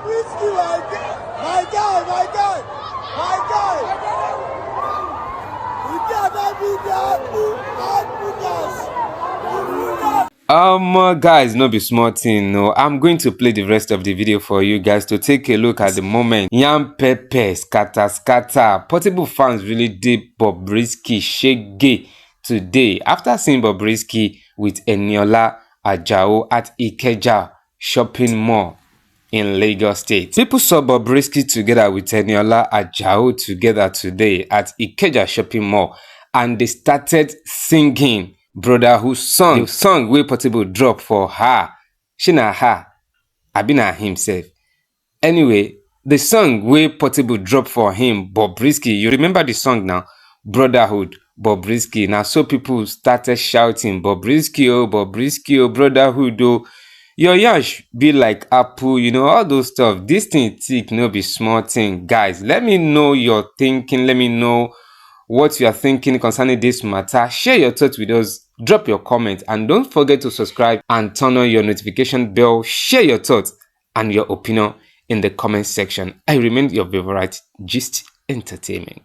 Bobrisky, my guy. Guys, no be small thing. No, I'm going to play the rest of the video for you guys to take a look at the moment. Yam Pepe, scatter. Portable fans really did Bobrisky shege today after seeing Bobrisky with Eniola Ajao at Ikeja shopping mall in Lagos State. People saw Bobrisky together with Eniola Ajao together today at Ikeja shopping mall, and they started singing brotherhood song. The song wey Portable drop for her. She na her, abi na himself. Anyway, the song wey Portable drop for him, Bobrisky, you remember the song now? Brotherhood, Bobrisky. Now so people started shouting, Bobrisky, oh, brotherhood, oh. Your yash be like apple, you know, all those stuff. This thing thick, no be small thing. Guys, let me know your thinking. Let me know what you are thinking concerning this matter. Share your thoughts with us. Drop your comment and don't forget to subscribe and turn on your notification bell. Share your thoughts and your opinion in the comment section. I remain your favorite Gist Entertainment.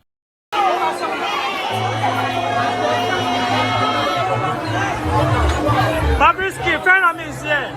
Bobrisky, friend of me is here.